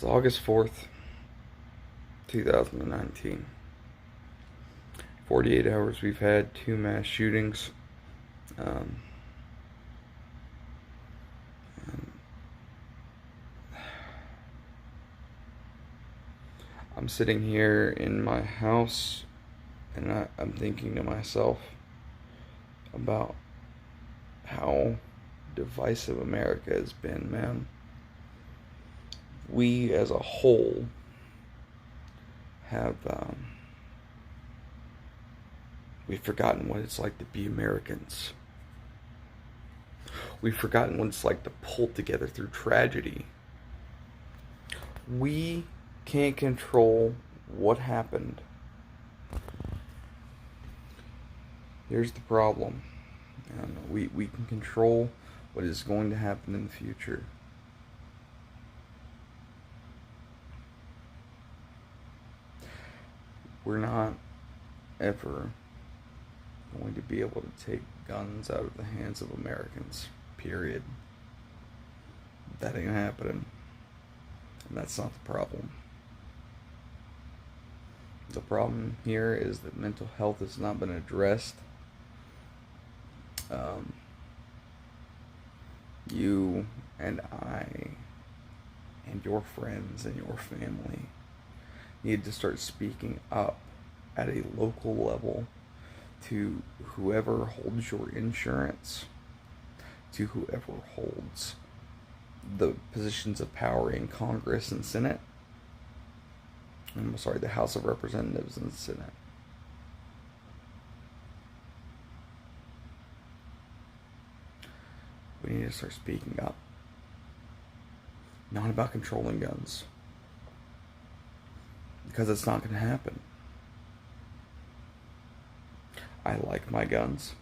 It's August 4th, 2019. 48 hours, we've had 2 mass shootings. Um, I'm sitting here in my house and I'm thinking to myself about how divisive America has been, man. We as a whole have we've forgotten what it's like to be Americans. We've forgotten what it's like to pull together through tragedy. We can't control what happened. Here's the problem. We can control what is going to happen in the future. We're not ever going to be able to take guns out of the hands of Americans. Period. That ain't happening. And that's not the problem. The problem here is that mental health has not been addressed. You and I and your friends and your family need to start speaking up at a local level to whoever holds your insurance, to whoever holds the positions of power in Congress and Senate. The House of Representatives and the Senate. We need to start speaking up. Not about controlling guns. Because it's not going to happen. I like my guns.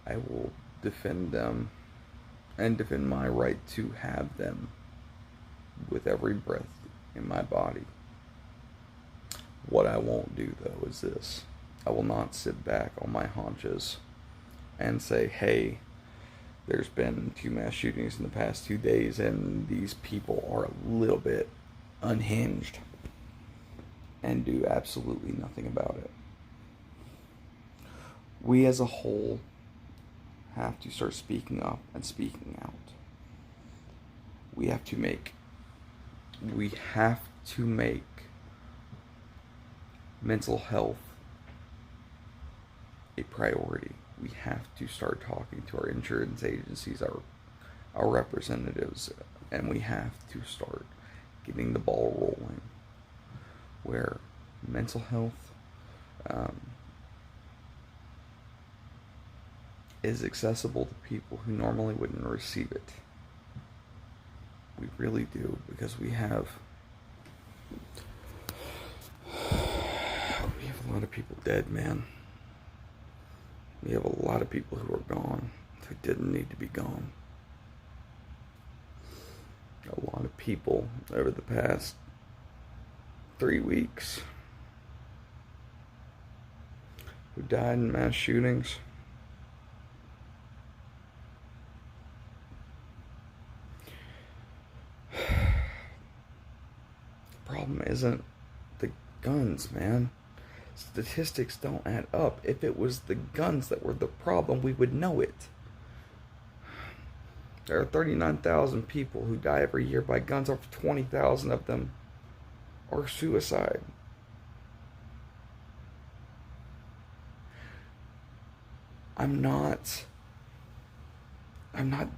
I will defend them and defend my right to have them with every breath in my body. What I won't do, though, is this. I will not sit back on my haunches and say, hey, there's been 2 mass shootings in the past 2 days and these people are a little bit unhinged, and do absolutely nothing about it. We as a whole have to start speaking up and speaking out. We have to make mental health a priority. We have to start talking to our insurance agencies, our representatives, and we have to start getting the ball rolling where mental health is accessible to people who normally wouldn't receive it. We really do, because we have a lot of people dead, man. We have a lot of people who are gone who didn't need to be gone. A lot of people over the past 3 weeks who died in mass shootings. The problem isn't the guns, man. Statistics don't add up. If it was the guns that were the problem, we would know it. There are 39,000 people who die every year by guns. Over 20,000 of them are suicide. I'm not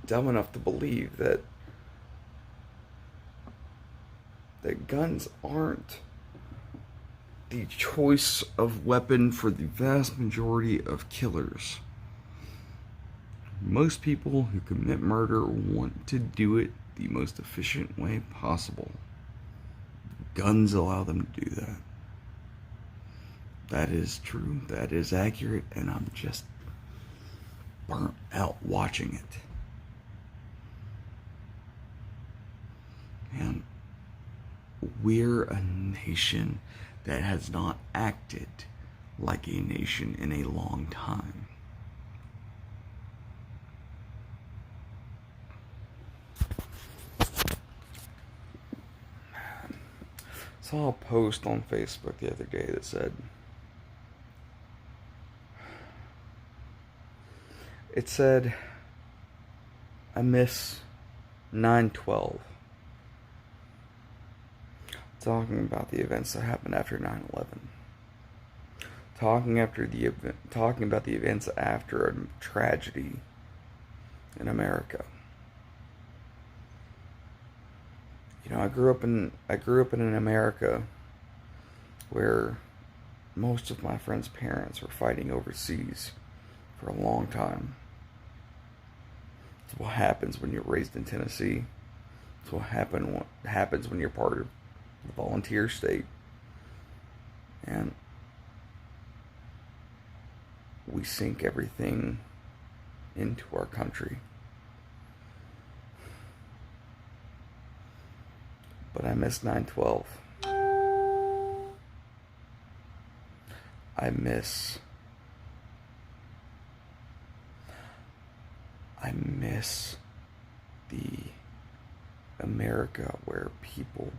dumb enough to believe that guns aren't the choice of weapon for the vast majority of killers. Most people who commit murder want to do it the most efficient way possible. Guns allow them to do that. That is true, that is accurate, and I'm just burnt out watching it. And we're a nation that has not acted like a nation in a long time. saw a post on Facebook the other day that said, it said, I miss 9/12. Talking about the events that happened after 9/11. Talking about the events after a tragedy in America. You know, I grew up in an America where most of my friends' parents were fighting overseas for a long time. It's what happens when you're raised in Tennessee. It's what happens when you're part of the volunteer state. And we sink everything into our country. But I miss 9/12. I miss the America where people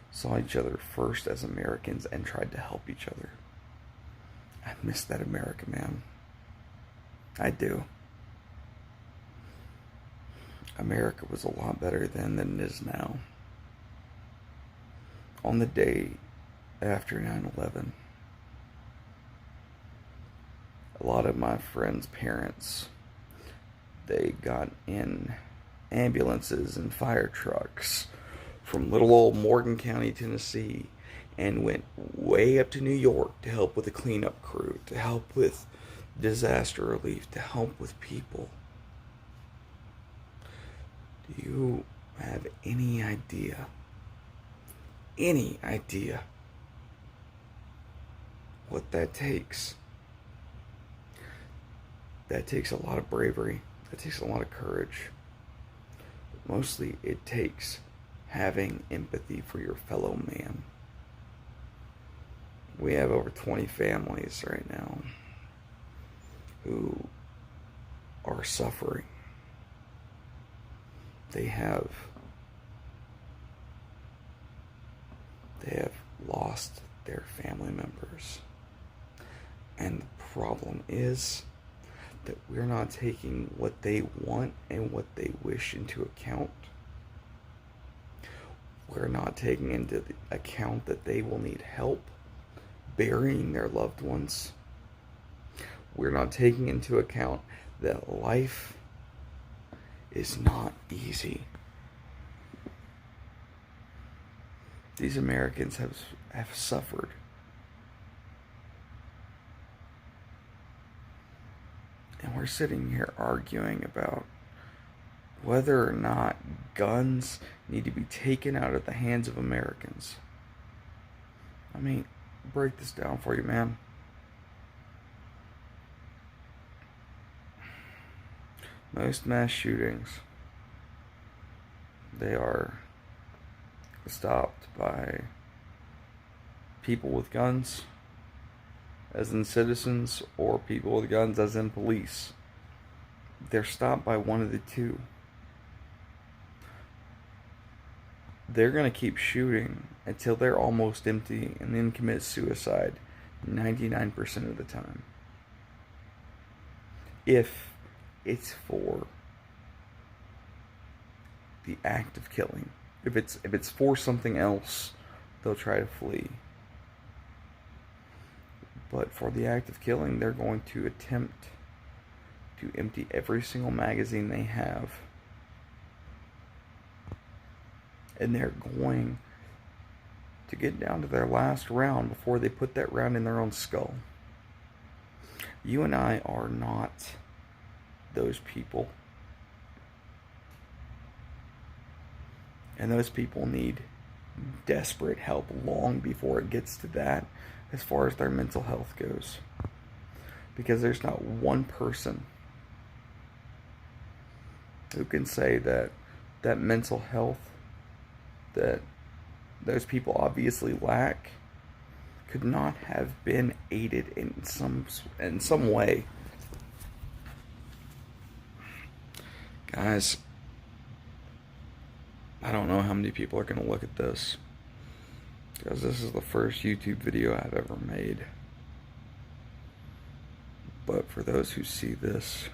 saw each other first as Americans and tried to help each other. I miss that America, man. I do. America was a lot better then than it is now. On the day after 9/11, a lot of my friends' parents, they got in ambulances and fire trucks from little old Morgan County, Tennessee, and went way up to New York to help with the cleanup crew, to help with disaster relief, to help with people. Do you have any idea what that takes? That takes a lot of bravery. That takes a lot of courage. But mostly it takes having empathy for your fellow man. We have over 20 families right now who are suffering. They have lost their family members. And the problem is that we're not taking what they want and what they wish into account. We're not taking into account that they will need help burying their loved ones. We're not taking into account that life is not easy. These Americans have suffered. And we're sitting here arguing about whether or not guns need to be taken out of the hands of Americans. I mean, break this down for you, man. Most mass shootings, they are stopped by people with guns, as in citizens, or people with guns, as in police. They're stopped by one of the two. They're going to keep shooting until they're almost empty and then commit suicide 99% of the time. If it's for the act of killing. If it's for something else, they'll try to flee. But for the act of killing, they're going to attempt to empty every single magazine they have. And they're going to get down to their last round before they put that round in their own skull. You and I are not those people. And those people need desperate help long before it gets to that, as far as their mental health goes. Because there's not one person who can say that mental health that those people obviously lack could not have been aided in some way. Guys, I don't know how many people are going to look at this. Because this is the first YouTube video I've ever made. But for those who see this,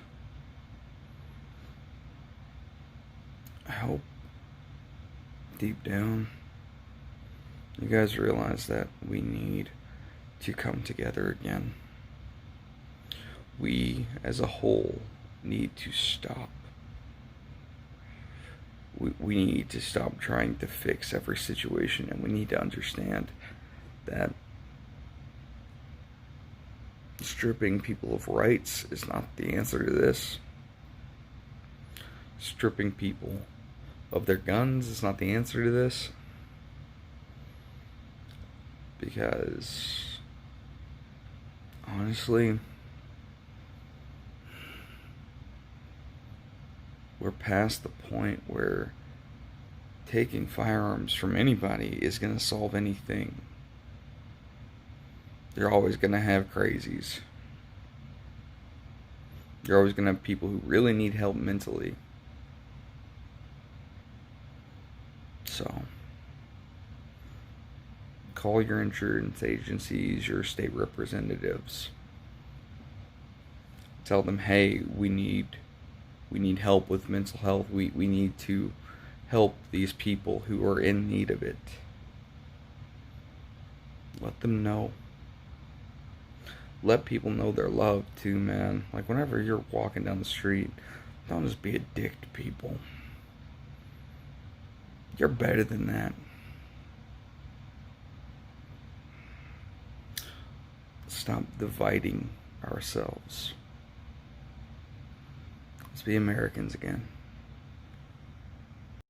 I hope deep down you guys realize that we need to come together again. We as a whole need to stop. We need to stop trying to fix every situation, and we need to understand that stripping people of rights is not the answer to this. Stripping people of their guns is not the answer to this. Because honestly, we're past the point where taking firearms from anybody is going to solve anything. You're always going to have crazies. You're always going to have people who really need help mentally. So, call your insurance agencies, your state representatives. Tell them, hey, we need help with mental health. We need to help these people who are in need of it. Let them know. Let people know they're loved too, man. Like, whenever you're walking down the street, don't just be a dick to people. You're better than that. Stop dividing ourselves. Let's be Americans again.